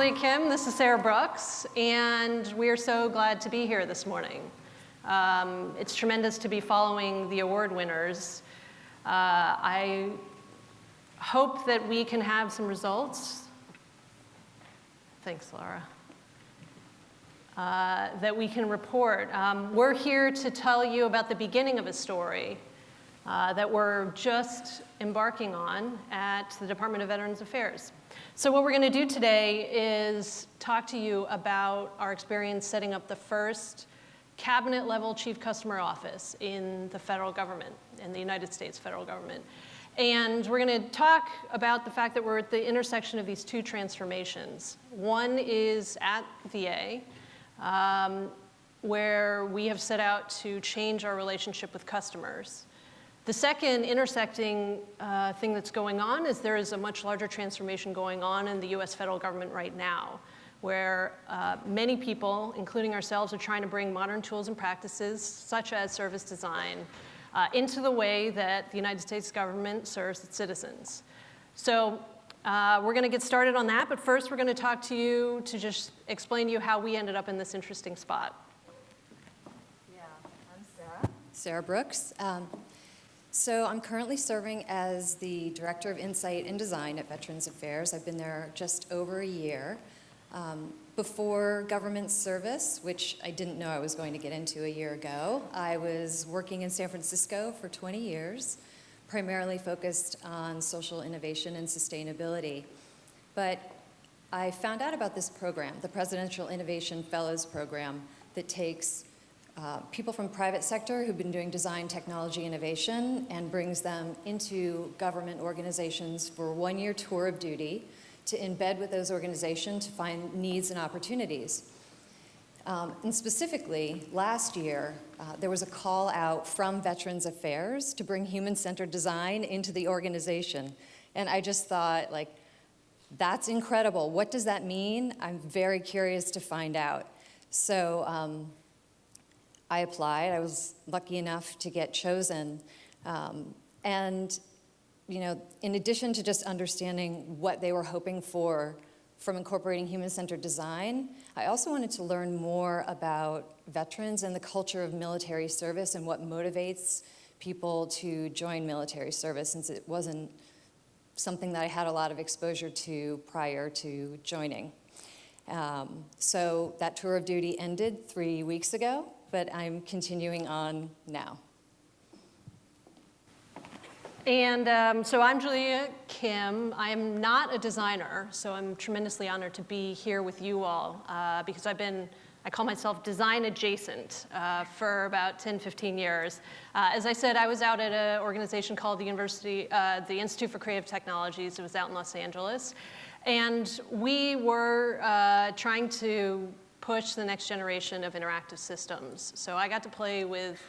Julia Kim, this is Sarah Brooks, and we're so glad to be here this morning. It's tremendous to be following the award winners. I hope that we can have some results. Thanks, Laura. That we can report. We're here to tell you about the beginning of a story that we're just embarking on at the Department of Veterans Affairs. So what we're going to do today is talk to you about our experience setting up the first cabinet-level chief customer office in the federal government, in the United States federal government. And we're going to talk about the fact that we're at the intersection of these two transformations. One is at VA, where we have set out to change our relationship with customers. The second intersecting thing that's going on is there is a much larger transformation going on in the US federal government right now, where many people, including ourselves, are trying to bring modern tools and practices, such as service design, into the way that the United States government serves its citizens. So we're going to get started on that, but first we're going to talk to you to just explain to you how we ended up in this interesting spot. Yeah, I'm Sarah. Sarah Brooks. So I'm currently serving as the Director of Insight and Design at Veterans Affairs. I've been there just over a year. Before government service, which I didn't know I was going to get into a year ago, I was working in San Francisco for 20 years, primarily focused on social innovation and sustainability. But I found out about this program, the Presidential Innovation Fellows Program, that takes people from private sector who've been doing design, technology, innovation, and brings them into government organizations for a one-year tour of duty to embed with those organizations to find needs and opportunities. And specifically, last year, there was a call out from Veterans Affairs to bring human-centered design into the organization. And I just thought, like, that's incredible. What does that mean? I'm very curious to find out. So I applied. I was lucky enough to get chosen. And you know, in addition to just understanding what they were hoping for from incorporating human-centered design, I also wanted to learn more about veterans and the culture of military service and what motivates people to join military service, since it wasn't something that I had a lot of exposure to prior to joining. So that tour of duty ended 3 weeks ago, but I'm continuing on now. And so I'm Julia Kim. I am not a designer, so I'm tremendously honored to be here with you all because I call myself design adjacent for about 10, 15 years. As I said, I was out at an organization called the Institute for Creative Technologies. It was out in Los Angeles. And we were trying to push the next generation of interactive systems. So I got to play with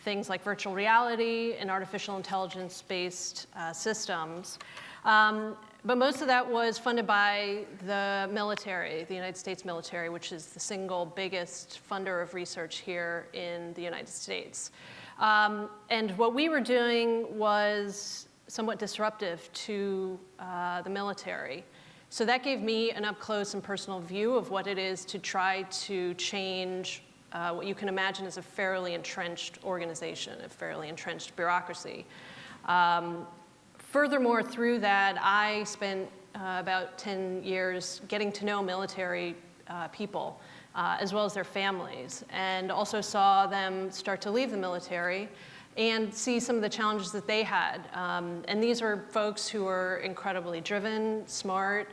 things like virtual reality and artificial intelligence-based systems. But most of that was funded by the military, the United States military, which is the single biggest funder of research here in the United States. And what we were doing was somewhat disruptive to the military. So that gave me an up-close and personal view of what it is to try to change what you can imagine as a fairly entrenched organization, a fairly entrenched bureaucracy. Furthermore, through that, I spent about 10 years getting to know military people, as well as their families, and also saw them start to leave the military and see some of the challenges that they had. And these are folks who are incredibly driven, smart,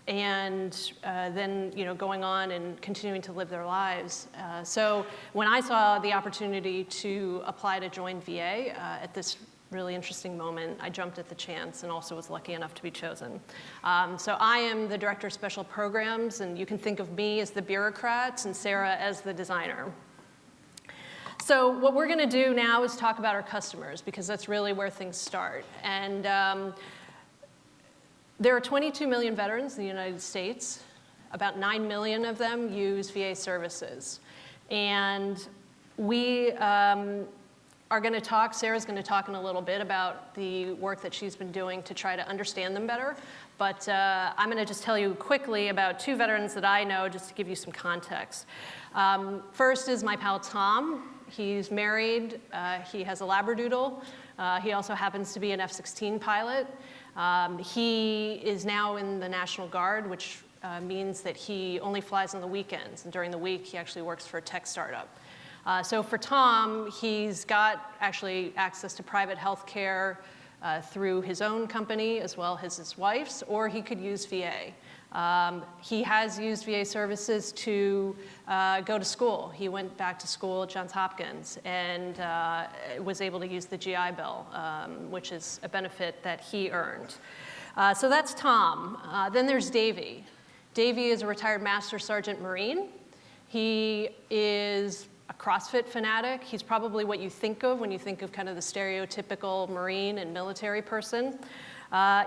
and then going on and continuing to live their lives. So when I saw the opportunity to apply to join VA at this really interesting moment, I jumped at the chance and also was lucky enough to be chosen. So I am the Director of Special Programs, and you can think of me as the bureaucrat and Sarah as the designer. So what we're going to do now is talk about our customers, because that's really where things start. And there are 22 million veterans in the United States. About 9 million of them use VA services. And we are going to talk, Sarah's going to talk in a little bit about the work that she's been doing to try to understand them better. but I'm going to just tell you quickly about 2 veterans that I know, just to give you some context. First is my pal Tom. He's married. He has a Labradoodle. He also happens to be an F-16 pilot. He is now in the National Guard, which means that he only flies on the weekends, and during the week he actually works for a tech startup. So for Tom, he's got actually access to private health care through his own company as well as his wife's, or he could use VA. He has used VA services to go to school. He went back to school at Johns Hopkins and was able to use the GI Bill, which is a benefit that he earned. So that's Tom. Then there's Davey. Davey is a retired Master Sergeant Marine. He is a CrossFit fanatic. He's probably what you think of when you think of kind of the stereotypical Marine and military person.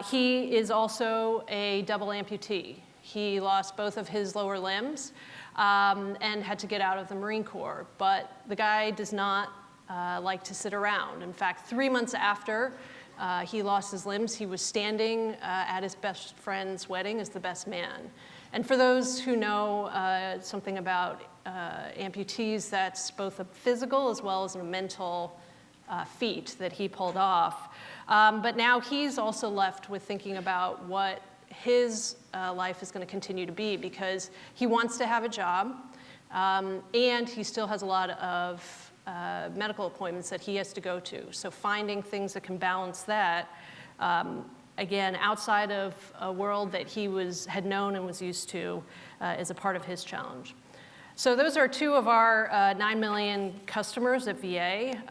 He is also a double amputee. He lost both of his lower limbs and had to get out of the Marine Corps. But the guy does not like to sit around. In fact, 3 months after he lost his limbs, he was standing at his best friend's wedding as the best man. And for those who know something about amputees, that's both a physical as well as a mental feat that he pulled off. But now he's also left with thinking about what his life is going to continue to be, because he wants to have a job, and he still has a lot of medical appointments that he has to go to. So finding things that can balance that, again, outside of a world that he had known and was used to, is a part of his challenge. So those are 2 of our 9 million customers at VA.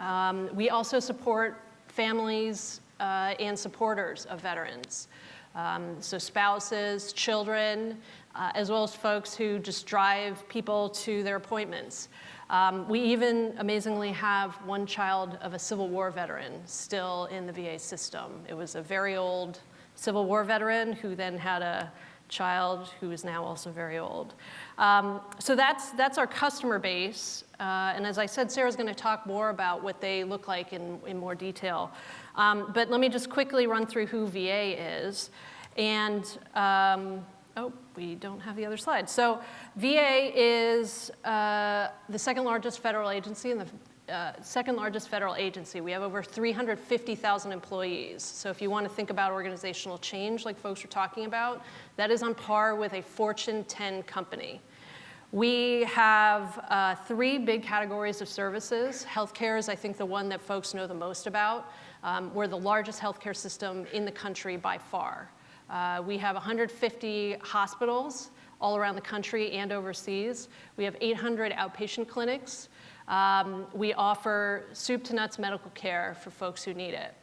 We also support families and supporters of veterans. So spouses, children, as well as folks who just drive people to their appointments. We even amazingly have 1 child of a Civil War veteran still in the VA system. It was a very old Civil War veteran who then had a child who is now also very old. So that's our customer base. And as I said, Sarah's going to talk more about what they look like in more detail. But let me just quickly run through who VA is. And, oh, we don't have the other slide. So VA is the 2nd largest federal agency and the 2nd largest federal agency. We have over 350,000 employees. So if you want to think about organizational change like folks were talking about, that is on par with a Fortune 10 company. We have 3 big categories of services. Healthcare is, I think, the one that folks know the most about. We're the largest healthcare system in the country by far. We have 150 hospitals all around the country and overseas. We have 800 outpatient clinics. We offer soup to nuts medical care for folks who need it.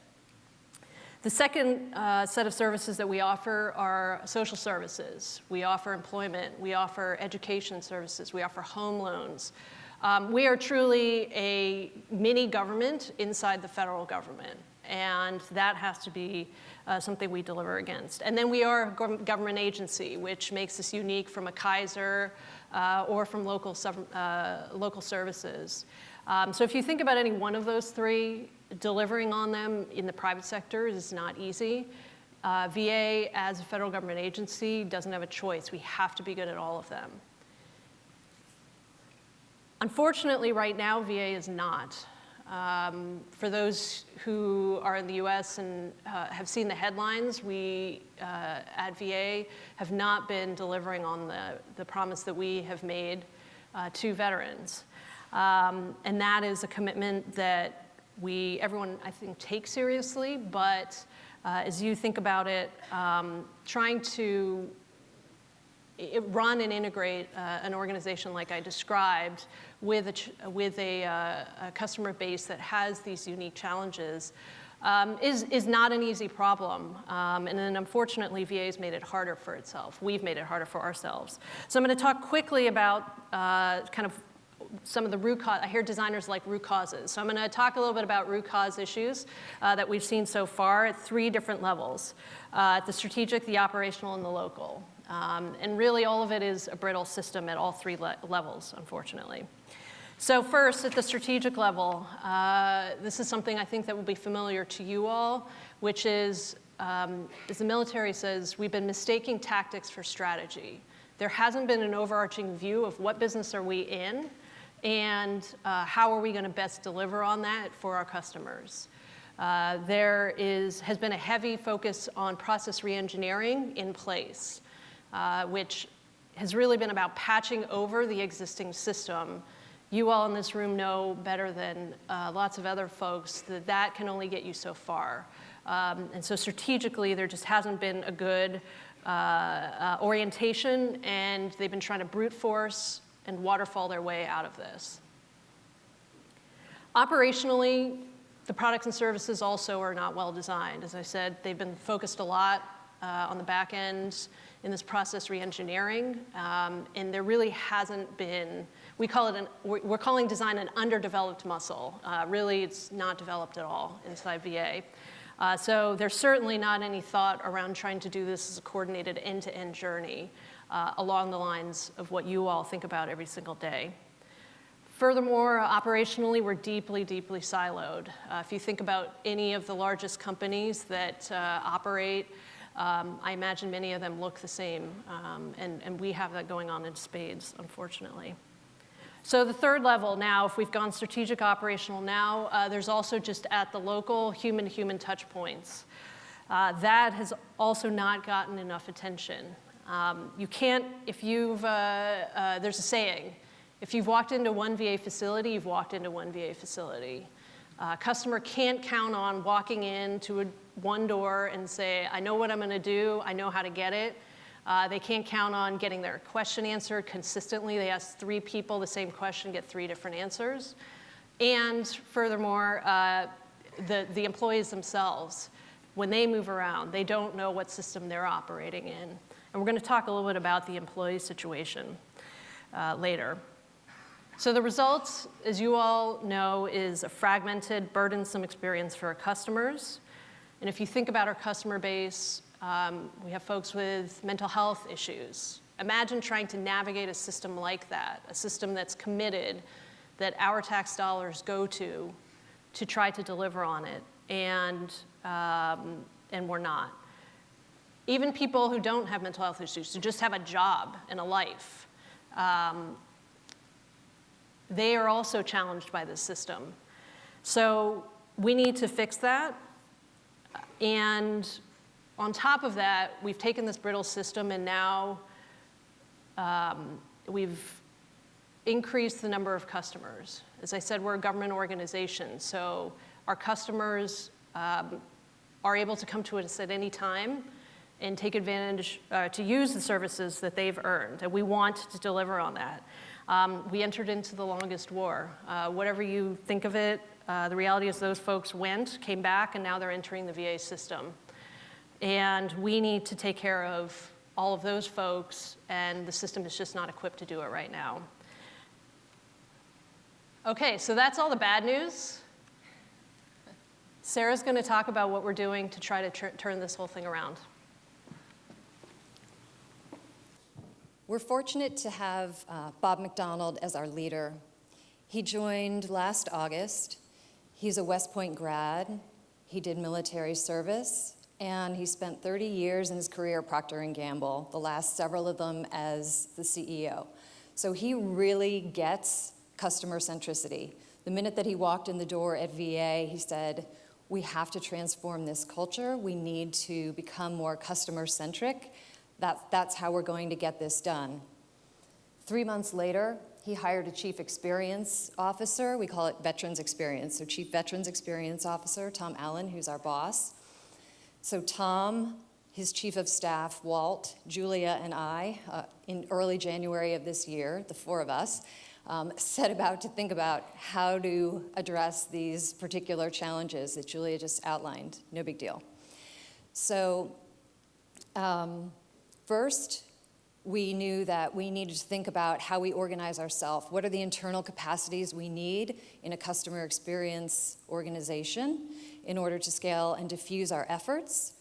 The second set of services that we offer are social services. We offer employment. We offer education services. We offer home loans. We are truly a mini government inside the federal government, and that has to be something we deliver against. And then we are a government agency, which makes us unique from a Kaiser or from local services. So if you think about any one of those 3, delivering on them in the private sector is not easy. VA, as a federal government agency, doesn't have a choice. We have to be good at all of them. Unfortunately, right now, VA is not. For those who are in the US and have seen the headlines, we at VA have not been delivering on the promise that we have made to veterans. And that is a commitment that everyone, I think, takes seriously, but as you think about it, trying to run and integrate an organization like I described with a customer base that has these unique challenges is not an easy problem. And then unfortunately, VA has made it harder for itself. We've made it harder for ourselves. So I'm going to talk quickly about kind of some of the root cause. I hear designers like root causes. So I'm going to talk a little bit about root cause issues that we've seen so far at 3 different levels: the strategic, the operational, and the local. And really, all of it is a brittle system at all 3 levels, unfortunately. So first, at the strategic level, this is something I think that will be familiar to you all, which is is the military says, we've been mistaking tactics for strategy. There hasn't been an overarching view of what business are we in and how are we going to best deliver on that for our customers. There has been a heavy focus on process reengineering in place, which has really been about patching over the existing system. You all in this room know better than lots of other folks that that can only get you so far. And so strategically, there just hasn't been a good orientation, and they've been trying to brute force and waterfall their way out of this. Operationally, the products and services also are not well designed. As I said, they've been focused a lot on the back end in this process reengineering, and there really hasn't been, we're calling design an underdeveloped muscle. Really, it's not developed at all inside VA. So there's certainly not any thought around trying to do this as a coordinated end-to-end journey along the lines of what you all think about every single day. Furthermore, operationally, we're deeply, deeply siloed. If you think about any of the largest companies that operate, I imagine many of them look the same, and we have that going on in spades, unfortunately. So the third level now, if we've gone strategic operational now, there's also just at the local human-to-human touch points. That has also not gotten enough attention. You can't, if you've, there's a saying, if you've walked into one VA facility, you've walked into one VA facility. Customer can't count on walking into one door and say, I know what I'm going to do, I know how to get it. They can't count on getting their question answered consistently. They ask 3 people the same question, get 3 different answers. And furthermore, the employees themselves, when they move around, they don't know what system they're operating in. And we're going to talk a little bit about the employee situation later. So the results, as you all know, is a fragmented, burdensome experience for our customers. And if you think about our customer base, we have folks with mental health issues. Imagine trying to navigate a system like that, a system that's committed, that our tax dollars go to try to deliver on it, and we're not. Even people who don't have mental health issues, who just have a job and a life, they are also challenged by this system. So we need to fix that. And on top of that, we've taken this brittle system and now we've increased the number of customers. As I said, we're a government organization, so our customers are able to come to us at any time and take advantage, to use the services that they've earned, and we want to deliver on that. We entered into the longest war. Whatever you think of it, the reality is those folks went, came back, and now they're entering the VA system. And we need to take care of all of those folks, and the system is just not equipped to do it right now. Okay, so that's all the bad news. Sarah's going to talk about what we're doing to try to turn this whole thing around. We're fortunate to have Bob McDonald as our leader. He joined last August. He's a West Point grad. He did military service, and he spent 30 years in his career at Procter & Gamble, the last several of them as the CEO. So he really gets customer centricity. The minute that he walked in the door at VA, he said, we have to transform this culture. We need to become more customer-centric. That's how we're going to get this done. 3 months later, he hired a chief experience officer. We call it Veterans Experience. So Chief Veterans Experience Officer, Tom Allen, who's our boss. So Tom, his chief of staff, Walt, Julia, and I, in early January of this year, the 4 of us, set about to think about how to address these particular challenges that Julia just outlined. No big deal. So first, we knew that we needed to think about how we organize ourselves. What are the internal capacities we need in a customer experience organization in order to scale and diffuse our efforts?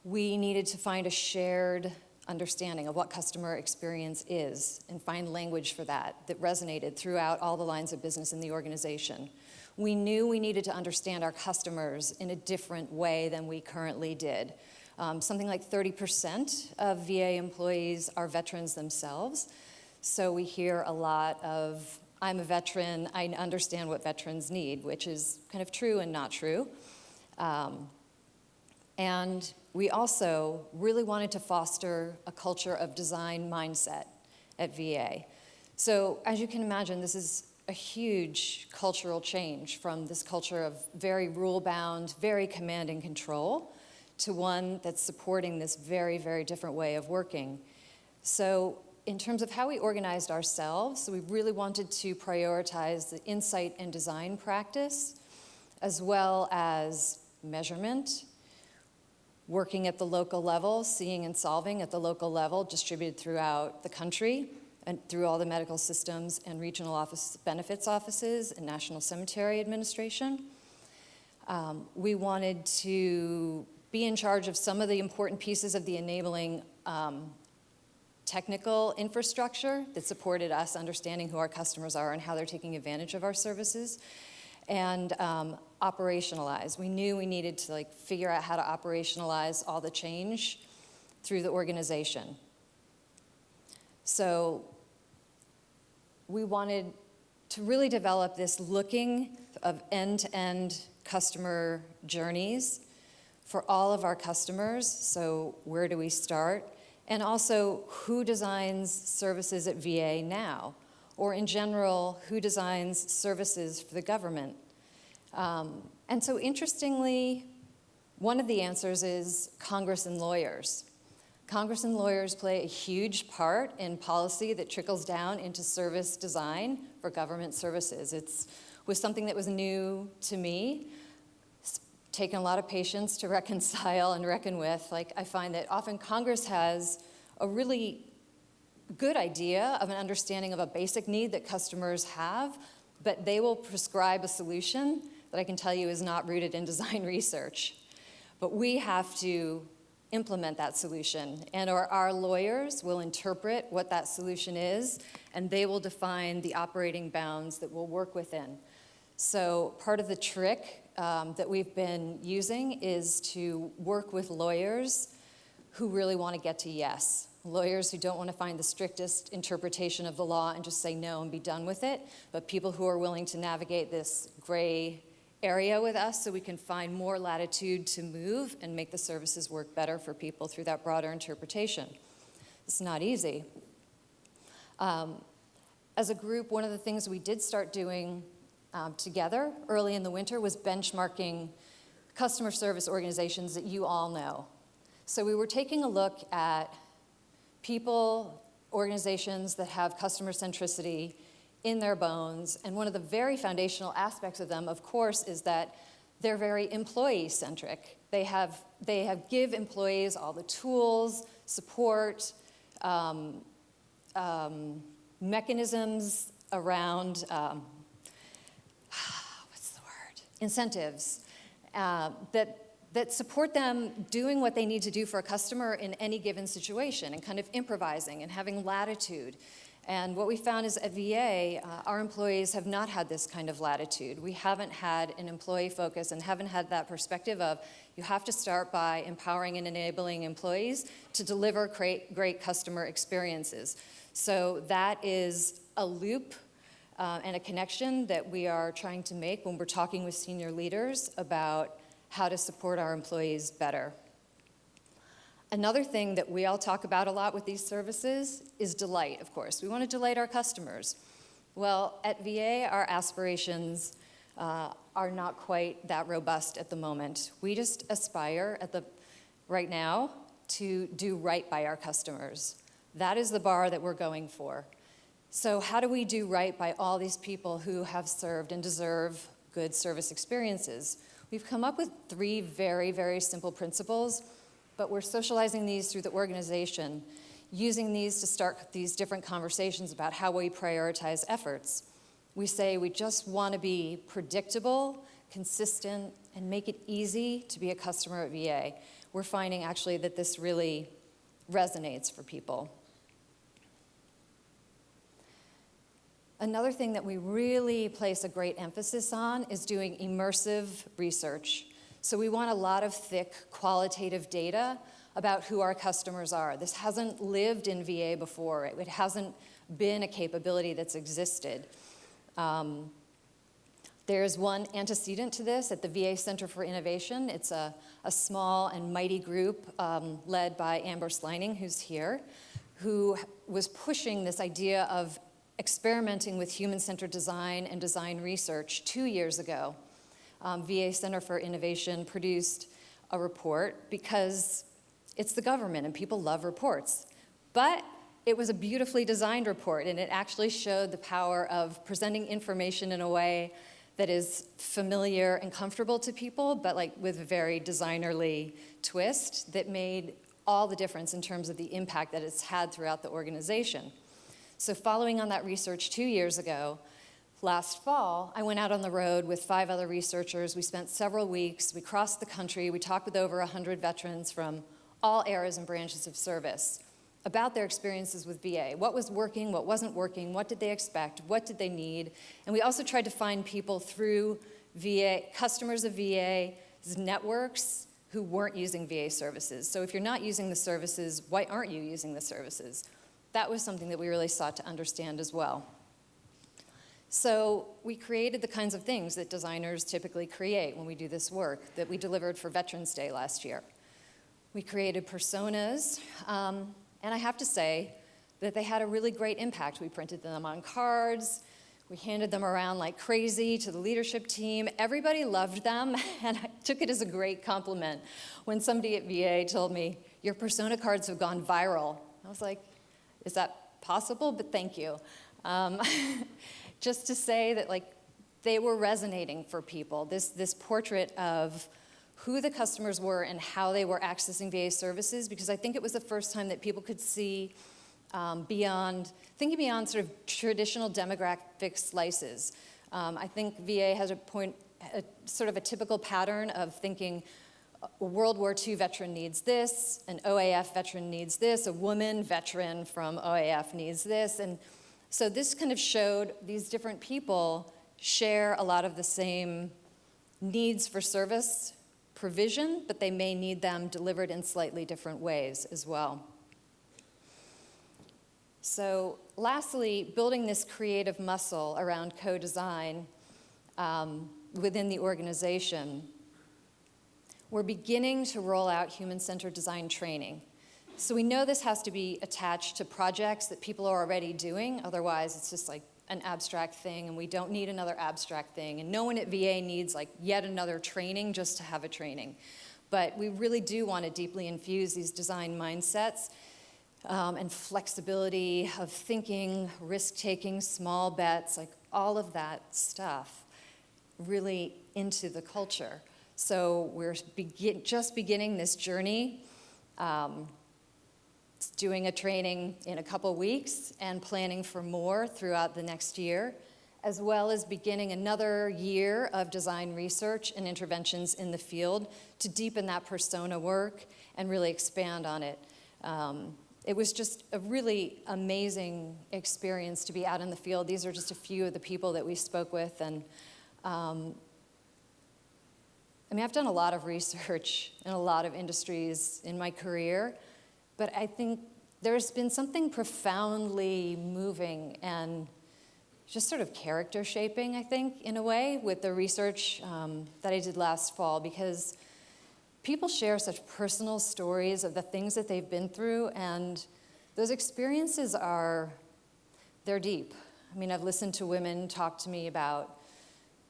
We needed to find a shared understanding of what customer experience is and find language for that resonated throughout all the lines of business in the organization. We knew we needed to understand our customers in a different way than we currently did. Something like 30% of VA employees are veterans themselves. So we hear a lot of, I'm a veteran, I understand what veterans need, which is kind of true and not true. And we also really wanted to foster a culture of design mindset at VA. So as you can imagine, this is a huge cultural change from this culture of very rule-bound, very command and control, to one that's supporting this very, very different way of working. So in terms of how we organized ourselves, we really wanted to prioritize the insight and design practice, as well as measurement, working at the local level, seeing and solving at the local level, distributed throughout the country, and through all the medical systems and regional office benefits offices and National Cemetery Administration. We wanted to be in charge of some of the important pieces of the enabling technical infrastructure that supported us understanding who our customers are and how they're taking advantage of our services, and operationalize. We knew we needed to figure out how to operationalize all the change through the organization. So we wanted to really develop this looking of end-to-end customer journeys for all of our customers. So where do we start? And also, who designs services at VA now? Or in general, who designs services for the government? And so interestingly, one of the answers is Congress and lawyers. Congress and lawyers play a huge part in policy that trickles down into service design for government services. It was something that was new to me. It's taken a lot of patience to reconcile and reckon with. I find that often Congress has a really good idea of an understanding of a basic need that customers have, but they will prescribe a solution that I can tell you is not rooted in design research. But we have to implement that solution, and our lawyers will interpret what that solution is, and they will define the operating bounds that we'll work within. So part of the trick that we've been using is to work with lawyers who really want to get to yes. Lawyers who don't want to find the strictest interpretation of the law and just say no and be done with it, but people who are willing to navigate this gray area with us so we can find more latitude to move and make the services work better for people through that broader interpretation. It's not easy. As a group, one of the things we did start doing together early in the winter was benchmarking customer service organizations that you all know. So we were taking a look at people, organizations that have customer centricity in their bones, and one of the very foundational aspects of them, of course, is that they're very employee-centric. They give employees all the tools, support, mechanisms around, incentives that support them doing what they need to do for a customer in any given situation, and kind of improvising and having latitude. And what we found is at VA, our employees have not had this kind of latitude. We haven't had an employee focus and haven't had that perspective of you have to start by empowering and enabling employees to deliver great customer experiences. So that is a loop and a connection that we are trying to make when we're talking with senior leaders about how to support our employees better. Another thing that we all talk about a lot with these services is delight, of course. We want to delight our customers. Well, at VA, our aspirations are not quite that robust at the moment. We just aspire right now to do right by our customers. That is the bar that we're going for. So how do we do right by all these people who have served and deserve good service experiences? We've come up with 3 very, very simple principles, but we're socializing these through the organization, using these to start these different conversations about how we prioritize efforts. We say we just want to be predictable, consistent, and make it easy to be a customer at VA. We're finding actually that this really resonates for people. Another thing that we really place a great emphasis on is doing immersive research. So we want a lot of thick, qualitative data about who our customers are. This hasn't lived in VA before. It hasn't been a capability that's existed. There's one antecedent to this at the VA Center for Innovation. It's a small and mighty group led by Amber Slining, who's here, who was pushing this idea of experimenting with human-centered design and design research 2 years ago. VA Center for Innovation produced a report because it's the government and people love reports. But it was a beautifully designed report, and it actually showed the power of presenting information in a way that is familiar and comfortable to people, but like with a very designerly twist that made all the difference in terms of the impact that it's had throughout the organization. So following on that research 2 years ago, last fall, I went out on the road with 5 other researchers. We spent several weeks. We crossed the country. We talked with over 100 veterans from all eras and branches of service about their experiences with VA. What was working, what wasn't working, what did they expect, what did they need? And we also tried to find people through VA, customers of VA's networks who weren't using VA services. So if you're not using the services, why aren't you using the services? That was something that we really sought to understand as well. So we created the kinds of things that designers typically create when we do this work that we delivered for Veterans Day last year. We created personas, and I have to say that they had a really great impact. We printed them on cards. We handed them around like crazy to the leadership team. Everybody loved them, and I took it as a great compliment when somebody at VA told me, "Your persona cards have gone viral." I was like, is that possible? But thank you. Just to say that like they were resonating for people. This portrait of who the customers were and how they were accessing VA services, because I think it was the first time that people could see thinking beyond sort of traditional demographic slices. I think VA has sort of a typical pattern of thinking a World War II veteran needs this, an OAF veteran needs this, a woman veteran from OAF needs this. And so this kind of showed these different people share a lot of the same needs for service provision, but they may need them delivered in slightly different ways as well. So lastly, building this creative muscle around co-design within the organization, we're beginning to roll out human-centered design training. So we know this has to be attached to projects that people are already doing, otherwise it's just like an abstract thing, and we don't need another abstract thing. And no one at VA needs like yet another training just to have a training. But we really do want to deeply infuse these design mindsets and flexibility of thinking, risk-taking, small bets, like all of that stuff really into the culture. So we're just beginning this journey, doing a training in a couple weeks and planning for more throughout the next year, as well as beginning another year of design research and interventions in the field to deepen that persona work and really expand on it. It was just a really amazing experience to be out in the field. These are just a few of the people that we spoke with. And I mean, I've done a lot of research in a lot of industries in my career, but I think there's been something profoundly moving and just sort of character shaping, I think, in a way, with the research that I did last fall, because people share such personal stories of the things that they've been through, and those experiences they're deep. I mean, I've listened to women talk to me about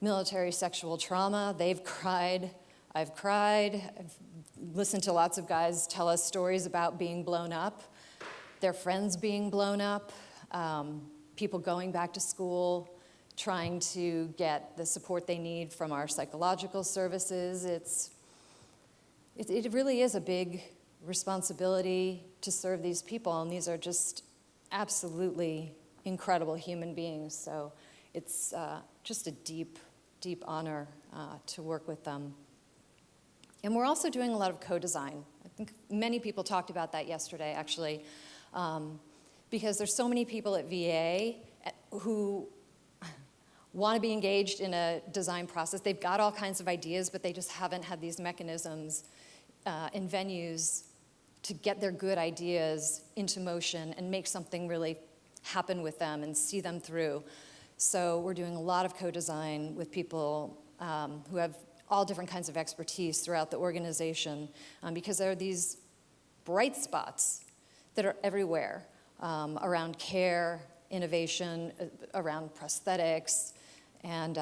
military sexual trauma. They've cried. I've cried. I've listened to lots of guys tell us stories about being blown up, their friends being blown up, people going back to school, trying to get the support they need from our psychological services. It really is a big responsibility to serve these people, and these are just absolutely incredible human beings. So it's just a deep, deep honor to work with them. And we're also doing a lot of co-design. I think many people talked about that yesterday, actually, because there's so many people at VA who want to be engaged in a design process. They've got all kinds of ideas, but they just haven't had these mechanisms and venues to get their good ideas into motion and make something really happen with them and see them through. So we're doing a lot of co-design with people who have all different kinds of expertise throughout the organization because there are these bright spots that are everywhere around care, innovation, around prosthetics, and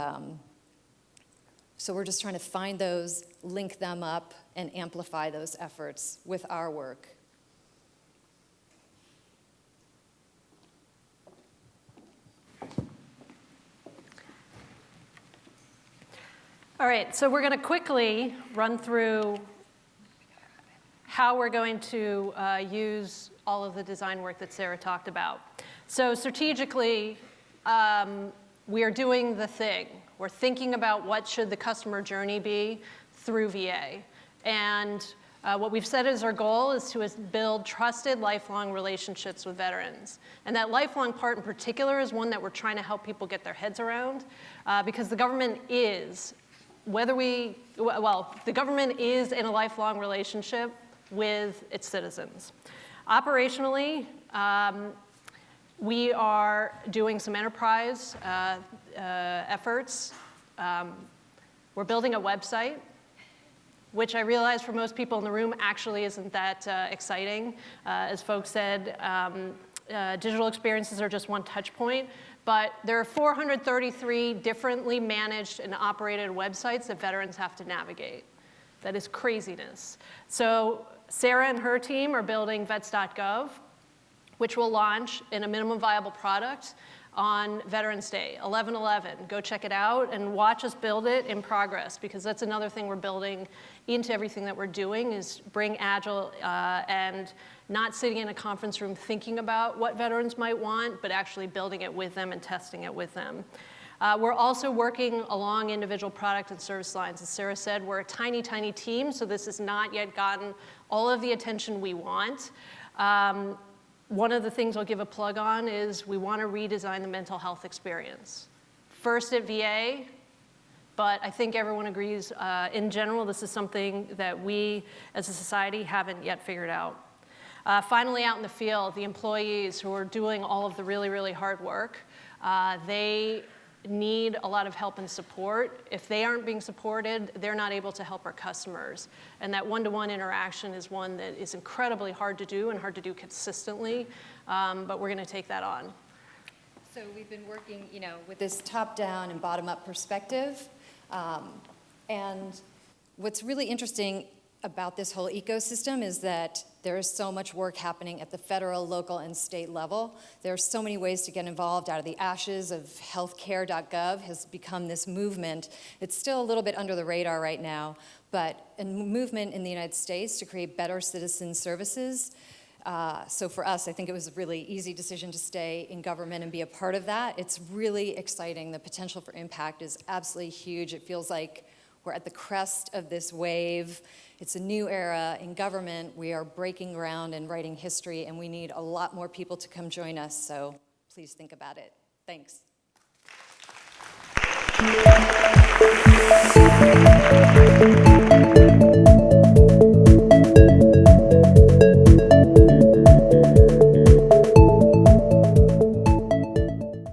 so we're just trying to find those, link them up, and amplify those efforts with our work. All right, so we're going to quickly run through how we're going to use all of the design work that Sarah talked about. So strategically, we are doing the thing. We're thinking about what should the customer journey be through VA. And what we've said as our goal is to build trusted, lifelong relationships with veterans. And that lifelong part in particular is one that we're trying to help people get their heads around because the government is, the government is in a lifelong relationship with its citizens. Operationally, we are doing some enterprise efforts. We're building a website, which I realize for most people in the room actually isn't that exciting. As folks said, digital experiences are just one touch point, but there are 433 differently managed and operated websites that veterans have to navigate. That is craziness. So Sarah and her team are building vets.gov, which will launch in a minimum viable product on Veterans Day, 11/11. Go check it out and watch us build it in progress, because that's another thing we're building into everything that we're doing is bring Agile and not sitting in a conference room thinking about what veterans might want, but actually building it with them and testing it with them. We're also working along individual product and service lines. As Sarah said, we're a tiny, tiny team, so this has not yet gotten all of the attention we want. One of the things I'll give a plug on is we want to redesign the mental health experience. First at VA, but I think everyone agrees in general this is something that we as a society haven't yet figured out. Finally, out in the field, the employees who are doing all of the really, really hard work, they need a lot of help and support. If they aren't being supported, they're not able to help our customers. And that one-to-one interaction is one that is incredibly hard to do and hard to do consistently, but we're going to take that on. So we've been working, with this top-down and bottom-up perspective. And what's really interesting about this whole ecosystem is that there is so much work happening at the federal, local, and state level. There are so many ways to get involved. Out of the ashes of healthcare.gov has become this movement. It's still a little bit under the radar right now, but a movement in the United States to create better citizen services. So for us, I think it was a really easy decision to stay in government and be a part of that. It's really exciting. The potential for impact is absolutely huge. It feels like we're at the crest of this wave. It's a new era in government. We are breaking ground and writing history, and we need a lot more people to come join us, so please think about it. Thanks.